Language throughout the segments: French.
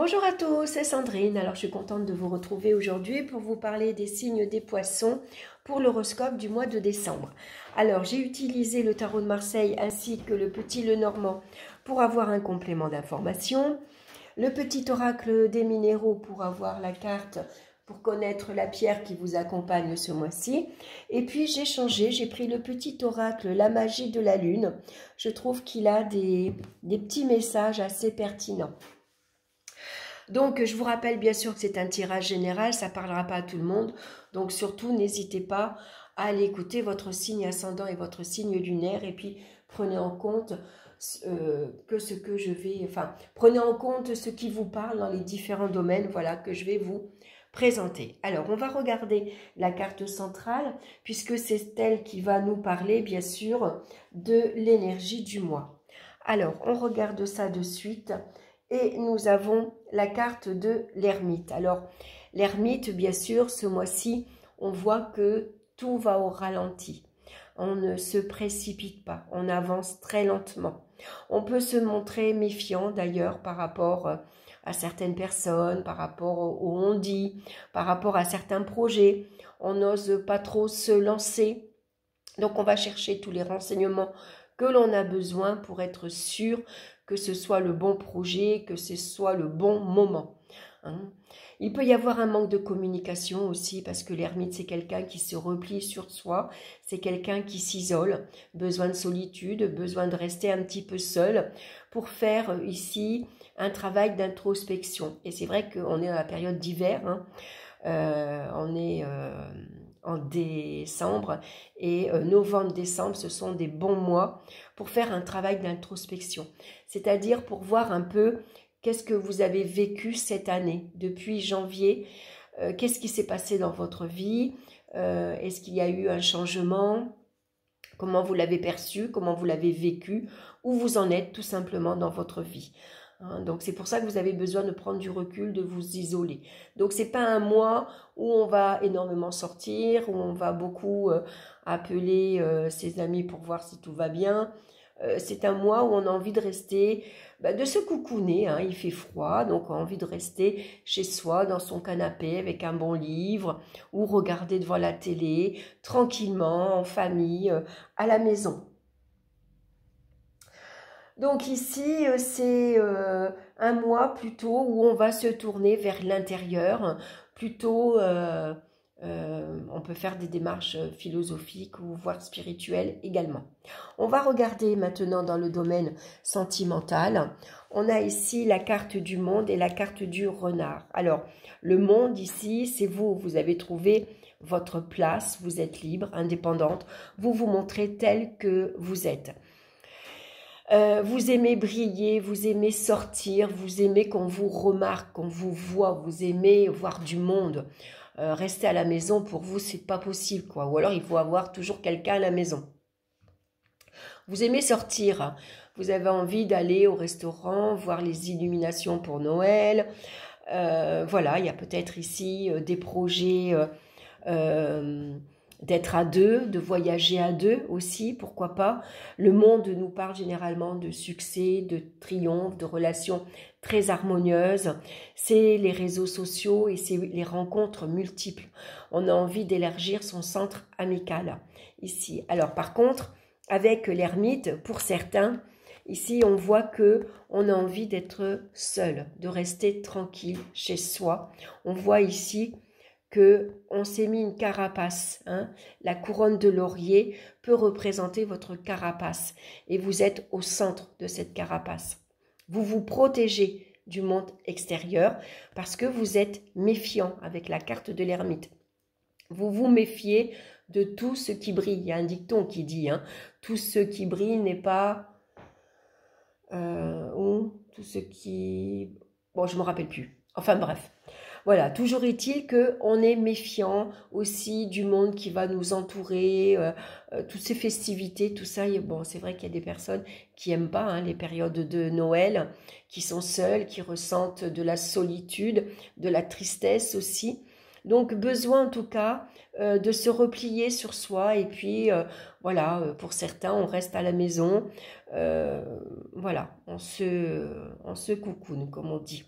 Bonjour à tous, c'est Sandrine. Alors je suis contente de vous retrouver aujourd'hui pour vous parler des signes des poissons pour l'horoscope du mois de décembre. Alors j'ai utilisé le tarot de Marseille ainsi que le petit Lenormand pour avoir un complément d'information, le petit oracle des minéraux pour avoir la carte pour connaître la pierre qui vous accompagne ce mois-ci. Et puis j'ai changé, j'ai pris le petit oracle La magie de la lune. Je trouve qu'il a des petits messages assez pertinents. Donc, je vous rappelle bien sûr que c'est un tirage général, ça ne parlera pas à tout le monde. Donc, surtout, n'hésitez pas à aller écouter votre signe ascendant et votre signe lunaire. Et puis, prenez en compte prenez en compte ce qui vous parle dans les différents domaines, voilà, que je vais vous présenter. Alors, on va regarder la carte centrale, puisque c'est elle qui va nous parler, bien sûr, de l'énergie du mois. Alors, on regarde ça de suite. Et nous avons la carte de l'ermite. Alors, l'ermite, bien sûr, ce mois-ci, on voit que tout va au ralenti. On ne se précipite pas, on avance très lentement. On peut se montrer méfiant d'ailleurs par rapport à certaines personnes, par rapport au on-dit, par rapport à certains projets. On n'ose pas trop se lancer. Donc, on va chercher tous les renseignements que l'on a besoin pour être sûr que ce soit le bon projet, que ce soit le bon moment. Hein. Il peut y avoir un manque de communication aussi parce que l'ermite, c'est quelqu'un qui se replie sur soi, c'est quelqu'un qui s'isole, besoin de solitude, besoin de rester un petit peu seul pour faire ici un travail d'introspection. Et c'est vrai qu'on est dans la période d'hiver, hein. On est en décembre et novembre-décembre, ce sont des bons mois pour faire un travail d'introspection, c'est-à-dire pour voir un peu qu'est-ce que vous avez vécu cette année, depuis janvier, qu'est-ce qui s'est passé dans votre vie, est-ce qu'il y a eu un changement, comment vous l'avez perçu, comment vous l'avez vécu, où vous en êtes tout simplement dans votre vie. Donc c'est pour ça que vous avez besoin de prendre du recul, de vous isoler. Donc c'est pas un mois où on va énormément sortir, où on va beaucoup appeler ses amis pour voir si tout va bien. C'est un mois où on a envie de rester, de se coucouner, hein. Il fait froid, donc on a envie de rester chez soi, dans son canapé, avec un bon livre, ou regarder devant la télé, tranquillement, en famille, à la maison. Donc ici, c'est un mois plutôt où on va se tourner vers l'intérieur, plutôt on peut faire des démarches philosophiques ou voire spirituelles également. On va regarder maintenant dans le domaine sentimental. On a ici la carte du monde et la carte du renard. Alors, le monde ici, c'est vous. Vous avez trouvé votre place, vous êtes libre, indépendante. Vous vous montrez tel que vous êtes. Vous aimez briller, vous aimez sortir, vous aimez qu'on vous remarque, qu'on vous voit, vous aimez voir du monde. Rester à la maison, pour vous, c'est pas possible, quoi. Ou alors, il faut avoir toujours quelqu'un à la maison. Vous aimez sortir, vous avez envie d'aller au restaurant, voir les illuminations pour Noël. Voilà, il y a peut-être ici des projets d'être à deux, de voyager à deux aussi, pourquoi pas. Le monde nous parle généralement de succès, de triomphe, de relations très harmonieuses. C'est les réseaux sociaux et c'est les rencontres multiples. On a envie d'élargir son centre amical ici. Alors par contre, avec l'ermite, pour certains, ici on voit que on a envie d'être seul, de rester tranquille chez soi. On voit ici que on s'est mis une carapace, hein. La couronne de laurier peut représenter votre carapace et vous êtes au centre de cette carapace. Vous vous protégez du monde extérieur parce que vous êtes méfiant avec la carte de l'ermite. Vous vous méfiez de tout ce qui brille. Il y a un dicton qui dit, hein, tout ce qui brille n'est pas... ou tout ce qui... Bon, je ne me rappelle plus. Enfin bref. Voilà, toujours est-il qu'on est méfiant aussi du monde qui va nous entourer, toutes ces festivités, tout ça. Bon, c'est vrai qu'il y a des personnes qui n'aiment pas, hein, les périodes de Noël, qui sont seules, qui ressentent de la solitude, de la tristesse aussi. Donc, besoin en tout cas de se replier sur soi. Et puis, voilà, pour certains, on reste à la maison. Voilà, on se coucoune, comme on dit.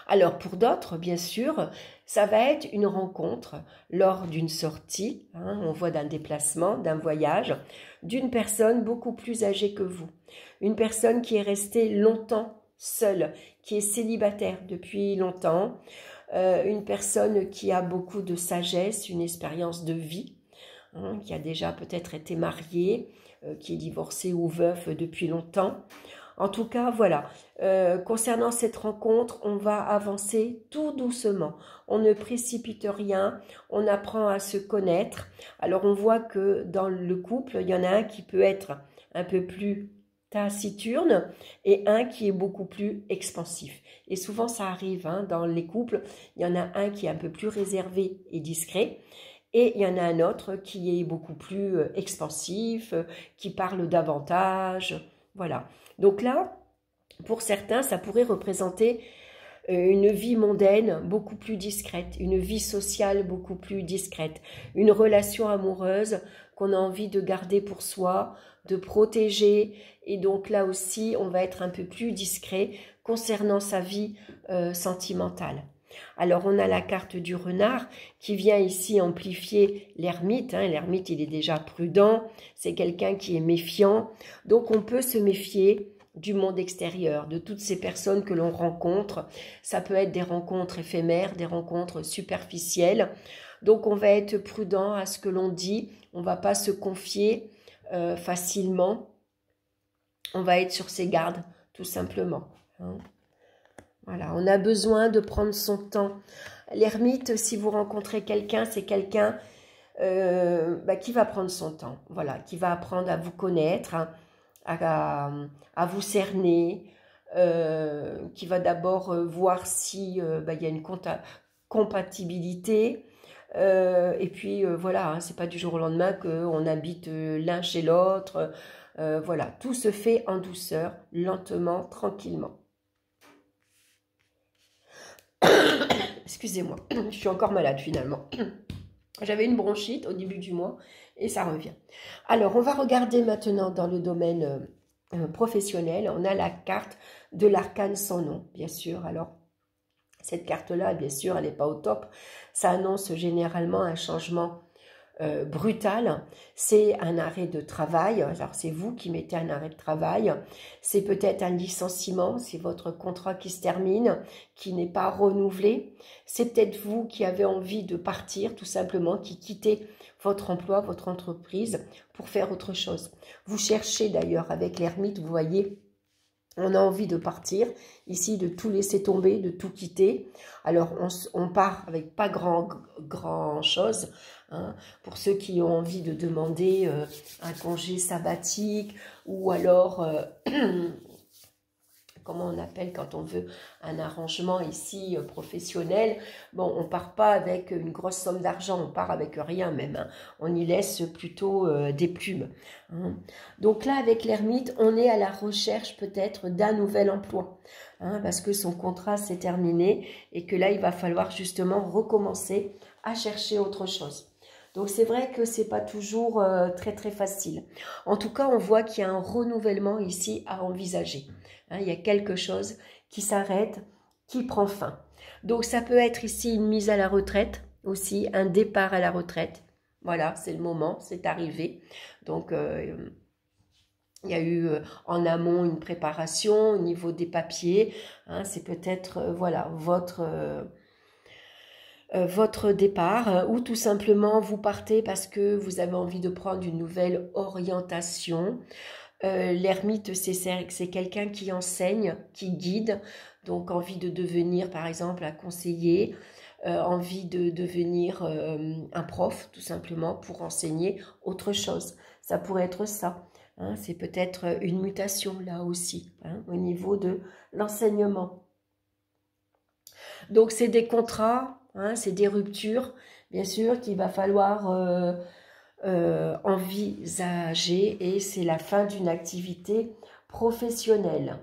Alors pour d'autres, bien sûr, ça va être une rencontre lors d'une sortie, hein, on voit d'un déplacement, d'un voyage, d'une personne beaucoup plus âgée que vous. Une personne qui est restée longtemps seule, qui est célibataire depuis longtemps, une personne qui a beaucoup de sagesse, une expérience de vie, hein, qui a déjà peut-être été mariée, qui est divorcée ou veuf depuis longtemps. En tout cas, voilà, concernant cette rencontre, on va avancer tout doucement. On ne précipite rien, on apprend à se connaître. Alors, on voit que dans le couple, il y en a un qui peut être un peu plus taciturne et un qui est beaucoup plus expansif. Et souvent, ça arrive hein, dans les couples, il y en a un qui est un peu plus réservé et discret. Et il y en a un autre qui est beaucoup plus expansif, qui parle davantage, voilà. Donc là, pour certains, ça pourrait représenter une vie mondaine beaucoup plus discrète, une vie sociale beaucoup plus discrète, une relation amoureuse qu'on a envie de garder pour soi, de protéger. Et donc là aussi, on va être un peu plus discret concernant sa vie sentimentale. Alors, on a la carte du renard qui vient ici amplifier l'ermite. Hein. L'ermite, il est déjà prudent, c'est quelqu'un qui est méfiant. Donc, on peut se méfier du monde extérieur, de toutes ces personnes que l'on rencontre. Ça peut être des rencontres éphémères, des rencontres superficielles. Donc, on va être prudent à ce que l'on dit. On ne va pas se confier facilement. On va être sur ses gardes, tout simplement. Hein. Voilà, on a besoin de prendre son temps. L'ermite, si vous rencontrez quelqu'un, c'est quelqu'un qui va prendre son temps. Voilà, qui va apprendre à vous connaître, hein, à vous cerner, qui va d'abord voir si il y a une compatibilité. Et puis voilà, hein, c'est pas du jour au lendemain qu'on habite l'un chez l'autre. Voilà, tout se fait en douceur, lentement, tranquillement. Excusez-moi, je suis encore malade finalement. J'avais une bronchite au début du mois et ça revient. Alors, on va regarder maintenant dans le domaine professionnel. On a la carte de l'arcane sans nom, bien sûr. Alors, cette carte-là, bien sûr, elle n'est pas au top. Ça annonce généralement un changement brutal, c'est un arrêt de travail. Alors c'est vous qui mettez un arrêt de travail, c'est peut-être un licenciement, c'est votre contrat qui se termine, qui n'est pas renouvelé, c'est peut-être vous qui avez envie de partir tout simplement, qui quittez votre emploi, votre entreprise pour faire autre chose. Vous cherchez d'ailleurs avec l'ermite, vous voyez, on a envie de partir, ici de tout laisser tomber, de tout quitter. Alors on part avec pas grand chose. Hein, pour ceux qui ont envie de demander un congé sabbatique ou alors, comment on appelle quand on veut un arrangement ici professionnel, bon, on part pas avec une grosse somme d'argent, on part avec rien même, hein, on y laisse plutôt des plumes. Hein. Donc là, avec l'ermite, on est à la recherche peut-être d'un nouvel emploi, hein, parce que son contrat s'est terminé et que là, il va falloir justement recommencer à chercher autre chose. Donc c'est vrai que c'est pas toujours très très facile. En tout cas, on voit qu'il y a un renouvellement ici à envisager. Hein, il y a quelque chose qui s'arrête, qui prend fin. Donc ça peut être ici une mise à la retraite aussi, un départ à la retraite. Voilà, c'est le moment, c'est arrivé. Donc il y a eu en amont une préparation au niveau des papiers. Hein, c'est peut-être voilà votre départ ou tout simplement vous partez parce que vous avez envie de prendre une nouvelle orientation. L'ermite, c'est quelqu'un qui enseigne, qui guide, donc envie de devenir par exemple un conseiller, envie de devenir un prof tout simplement pour enseigner autre chose. Ça pourrait être ça. Hein, c'est peut-être une mutation là aussi hein, au niveau de l'enseignement. Donc c'est des contrats. Hein, c'est des ruptures, bien sûr, qu'il va falloir envisager et c'est la fin d'une activité professionnelle.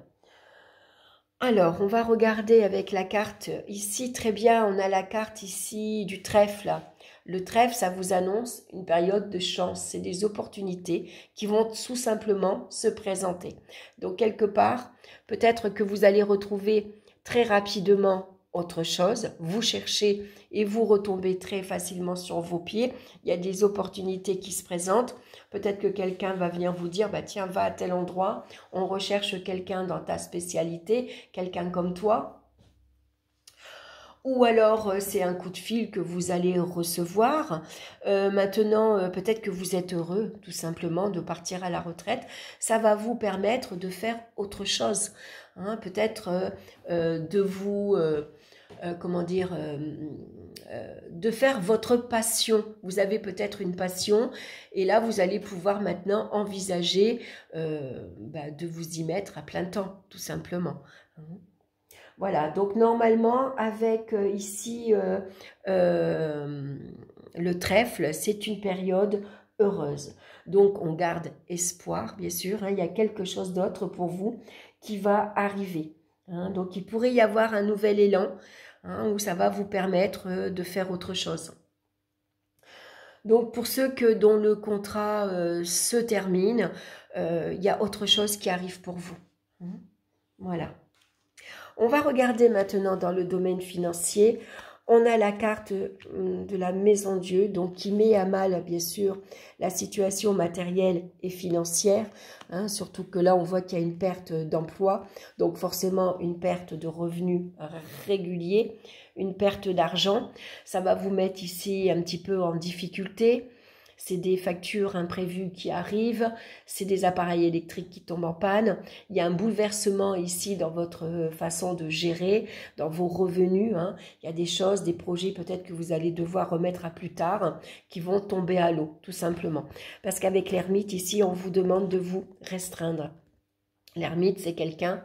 Alors, on va regarder avec la carte ici, très bien, on a la carte ici du trèfle. Le trèfle, ça vous annonce une période de chance, c'est des opportunités qui vont tout simplement se présenter. Donc, quelque part, peut-être que vous allez retrouver très rapidement autre chose, vous cherchez et vous retombez très facilement sur vos pieds. Il y a des opportunités qui se présentent. Peut-être que quelqu'un va venir vous dire, bah tiens, va à tel endroit, on recherche quelqu'un dans ta spécialité, quelqu'un comme toi. Ou alors, c'est un coup de fil que vous allez recevoir. Maintenant, peut-être que vous êtes heureux, tout simplement, de partir à la retraite. Ça va vous permettre de faire autre chose. Hein, peut-être de vous... comment dire, de faire votre passion. Vous avez peut-être une passion et là, vous allez pouvoir maintenant envisager de vous y mettre à plein temps, tout simplement. Voilà, donc normalement, avec ici le trèfle, c'est une période heureuse. Donc, on garde espoir, bien sûr. Hein, il y a quelque chose d'autre pour vous qui va arriver. Hein, donc, il pourrait y avoir un nouvel élan où ça va vous permettre de faire autre chose. Donc, pour ceux dont le contrat se termine, il y a autre chose qui arrive pour vous. Voilà. On va regarder maintenant dans le domaine financier. On a la carte de la Maison Dieu, donc qui met à mal, bien sûr, la situation matérielle et financière. Hein, surtout que là, on voit qu'il y a une perte d'emploi, donc forcément une perte de revenus réguliers, une perte d'argent. Ça va vous mettre ici un petit peu en difficulté. C'est des factures imprévues qui arrivent, c'est des appareils électriques qui tombent en panne. Il y a un bouleversement ici dans votre façon de gérer, dans vos revenus. Hein. Il y a des choses, des projets peut-être que vous allez devoir remettre à plus tard, qui vont tomber à l'eau, tout simplement. Parce qu'avec l'ermite, ici, on vous demande de vous restreindre. L'ermite, c'est quelqu'un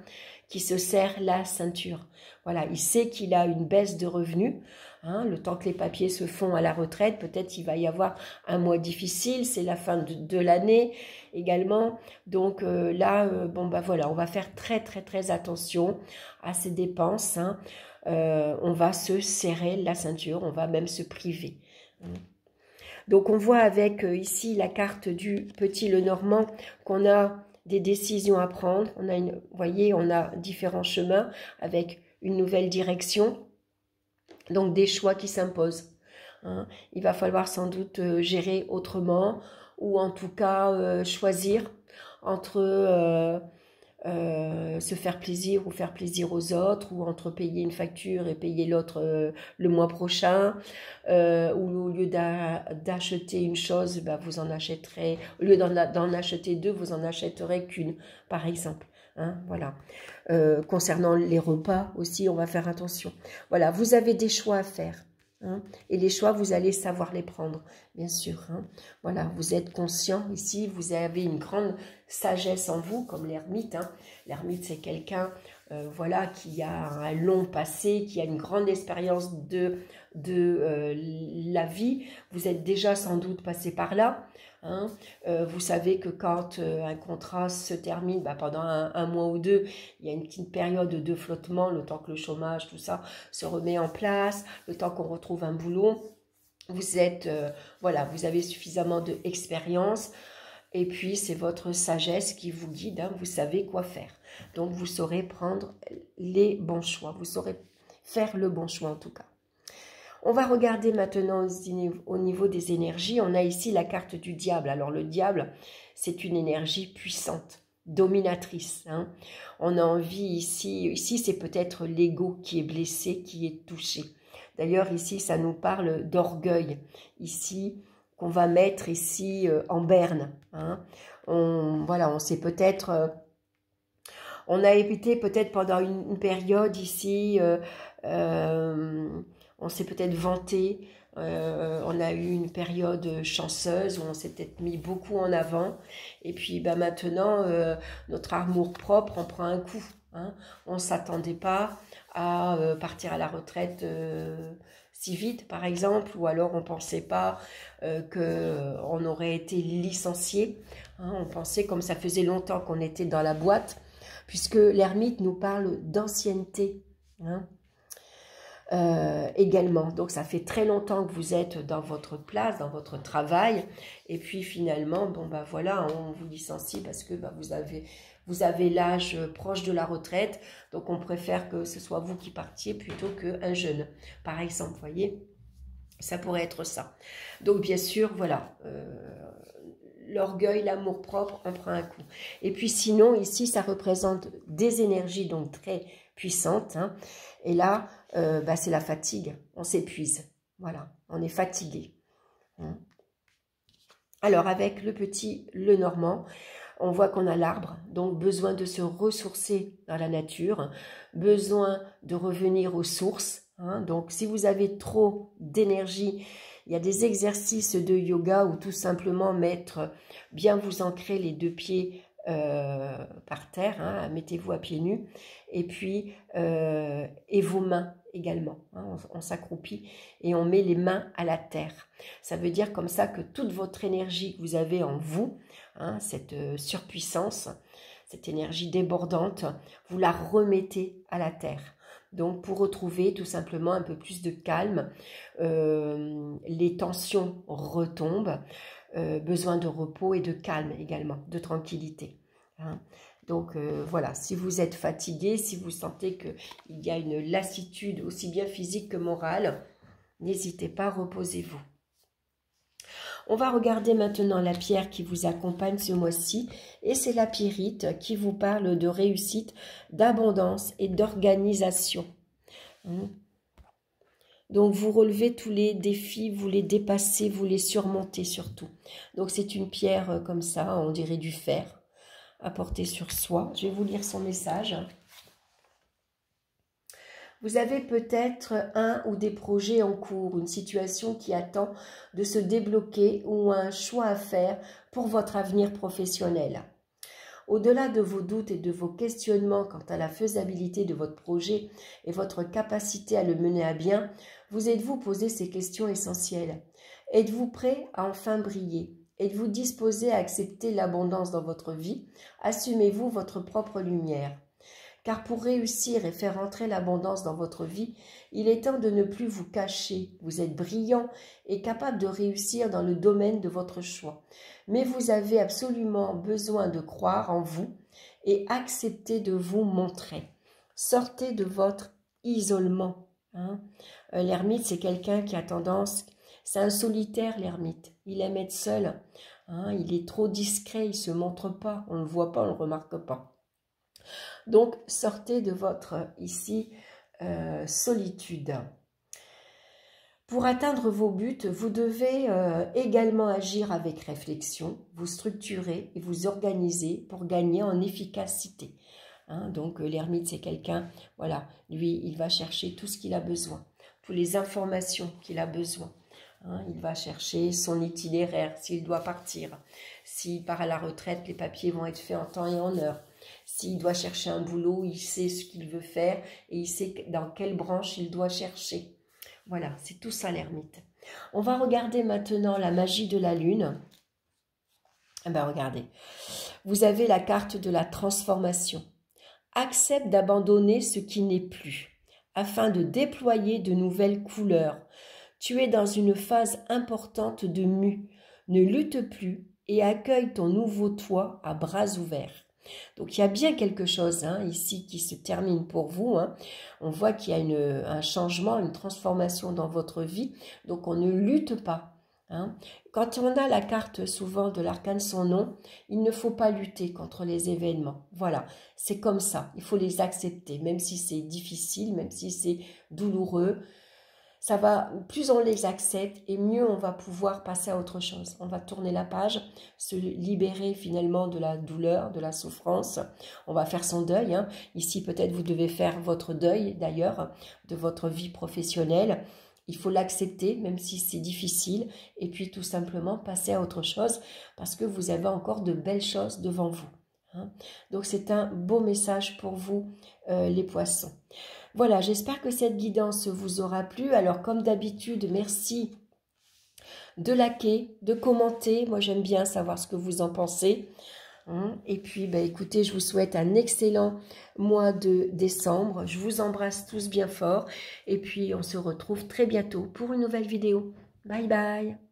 qui se serre la ceinture. Voilà, il sait qu'il a une baisse de revenus. Hein, le temps que les papiers se font à la retraite, peut-être il va y avoir un mois difficile, c'est la fin de l'année également. Donc voilà, on va faire très très très attention à ces dépenses. Hein. On va se serrer la ceinture, on va même se priver. Donc on voit avec ici la carte du petit Lenormand qu'on a des décisions à prendre. On a vous voyez, on a différents chemins avec une nouvelle direction. Donc, des choix qui s'imposent. Hein. Il va falloir sans doute gérer autrement ou en tout cas choisir entre se faire plaisir ou faire plaisir aux autres ou entre payer une facture et payer l'autre le mois prochain ou au lieu d'acheter une chose, vous en achèterez, au lieu d'en acheter deux, vous en achèterez qu'une, par exemple. Hein, voilà. Concernant les repas aussi, on va faire attention. Voilà, vous avez des choix à faire. Hein, et les choix, vous allez savoir les prendre, bien sûr. Hein. Voilà, vous êtes conscient ici, vous avez une grande sagesse en vous, comme l'ermite. Hein. L'ermite, c'est quelqu'un voilà, qui a un long passé, qui a une grande expérience de la vie. Vous êtes déjà sans doute passé par là. Hein. Vous savez que quand un contrat se termine, pendant un mois ou deux, il y a une petite période de flottement, le temps que le chômage, tout ça, se remet en place, le temps qu'on retrouve un boulot. Vous êtes, voilà, vous avez suffisamment d'expérience et puis c'est votre sagesse qui vous guide, hein, vous savez quoi faire. Donc vous saurez prendre les bons choix, vous saurez faire le bon choix en tout cas. On va regarder maintenant au niveau des énergies. On a ici la carte du diable. Alors le diable, c'est une énergie puissante, dominatrice. Hein. On a envie ici c'est peut-être l'ego qui est blessé, qui est touché. D'ailleurs ici, ça nous parle d'orgueil. Ici, qu'on va mettre ici en berne. Hein. Voilà, on sait peut-être... on a évité peut-être pendant une période ici... on s'est peut-être vanté, on a eu une période chanceuse où on s'est peut-être mis beaucoup en avant. Et puis maintenant, notre amour propre en prend un coup. Hein. On ne s'attendait pas à partir à la retraite si vite, par exemple. Ou alors on ne pensait pas qu'on aurait été licencié. Hein. On pensait, comme ça faisait longtemps qu'on était dans la boîte, puisque l'ermite nous parle d'ancienneté. Hein. Également, donc ça fait très longtemps que vous êtes dans votre place, dans votre travail, et puis finalement, voilà, on vous licencie parce que vous avez l'âge proche de la retraite, donc on préfère que ce soit vous qui partiez plutôt qu'un jeune, par exemple, vous voyez, ça pourrait être ça. Donc bien sûr, voilà, l'orgueil, l'amour-propre, on prend un coup. Et puis sinon, ici, ça représente des énergies donc très puissantes, hein. Et là, c'est la fatigue, on s'épuise, voilà, on est fatigué, hein. Alors, avec le petit Lenormand, on voit qu'on a l'arbre, donc besoin de se ressourcer dans la nature, besoin de revenir aux sources, hein. Donc, si vous avez trop d'énergie, il y a des exercices de yoga ou tout simplement bien vous ancrer les deux pieds par terre, hein, mettez-vous à pieds nus, et puis et vos mains également, hein, on s'accroupit et on met les mains à la terre. Ça veut dire comme ça que toute votre énergie que vous avez en vous, hein, cette surpuissance, cette énergie débordante, vous la remettez à la terre. Donc pour retrouver tout simplement un peu plus de calme, les tensions retombent, besoin de repos et de calme également, de tranquillité, hein. Donc voilà, si vous êtes fatigué, si vous sentez qu'il y a une lassitude aussi bien physique que morale, n'hésitez pas, reposez-vous. On va regarder maintenant la pierre qui vous accompagne ce mois-ci, et c'est la pyrite qui vous parle de réussite, d'abondance et d'organisation. Donc vous relevez tous les défis, vous les dépassez, vous les surmontez surtout. Donc c'est une pierre comme ça, on dirait du fer, à porter sur soi. Je vais vous lire son message. Vous avez peut-être un ou des projets en cours, une situation qui attend de se débloquer ou un choix à faire pour votre avenir professionnel. Au-delà de vos doutes et de vos questionnements quant à la faisabilité de votre projet et votre capacité à le mener à bien, vous êtes-vous posé ces questions essentielles? Êtes-vous prêt à enfin briller? Êtes-vous disposé à accepter l'abondance dans votre vie? Assumez-vous votre propre lumière? Car pour réussir et faire entrer l'abondance dans votre vie, il est temps de ne plus vous cacher. Vous êtes brillant et capable de réussir dans le domaine de votre choix. Mais vous avez absolument besoin de croire en vous et accepter de vous montrer. Sortez de votre isolement, hein. L'ermite, c'est quelqu'un qui a tendance... C'est un solitaire, l'ermite. Il aime être seul, hein. Il est trop discret, il ne se montre pas. On ne le voit pas, on ne le remarque pas. Donc, sortez de votre, ici, solitude. Pour atteindre vos buts, vous devez également agir avec réflexion, vous structurer et vous organiser pour gagner en efficacité, hein. Donc, l'ermite, c'est quelqu'un, voilà, lui, il va chercher tout ce qu'il a besoin, toutes les informations qu'il a besoin, hein. Il va chercher son itinéraire, s'il doit partir. S'il part à la retraite, les papiers vont être faits en temps et en heure. S'il doit chercher un boulot, il sait ce qu'il veut faire et il sait dans quelle branche il doit chercher. Voilà, c'est tout ça l'ermite. On va regarder maintenant la magie de la lune. Eh bien, regardez, vous avez la carte de la transformation. Accepte d'abandonner ce qui n'est plus, afin de déployer de nouvelles couleurs. Tu es dans une phase importante de mue. Ne lutte plus et accueille ton nouveau toi à bras ouverts. Donc, il y a bien quelque chose, hein, ici qui se termine pour vous, hein. On voit qu'il y a un changement, une transformation dans votre vie. Donc, on ne lutte pas, hein. Quand on a la carte souvent de l'arcane son nom, il ne faut pas lutter contre les événements. Voilà, c'est comme ça. Il faut les accepter, même si c'est difficile, même si c'est douloureux. Ça va, plus on les accepte et mieux on va pouvoir passer à autre chose. On va tourner la page, se libérer finalement de la douleur, de la souffrance. On va faire son deuil, hein. Ici, peut-être vous devez faire votre deuil d'ailleurs de votre vie professionnelle. Il faut l'accepter, même si c'est difficile, et puis tout simplement passer à autre chose parce que vous avez encore de belles choses devant vous, hein. Donc, c'est un beau message pour vous, les poissons. Voilà, j'espère que cette guidance vous aura plu. Alors, comme d'habitude, merci de liker, de commenter. Moi, j'aime bien savoir ce que vous en pensez, hein. Et puis, écoutez, je vous souhaite un excellent mois de décembre. Je vous embrasse tous bien fort. Et puis, on se retrouve très bientôt pour une nouvelle vidéo. Bye bye.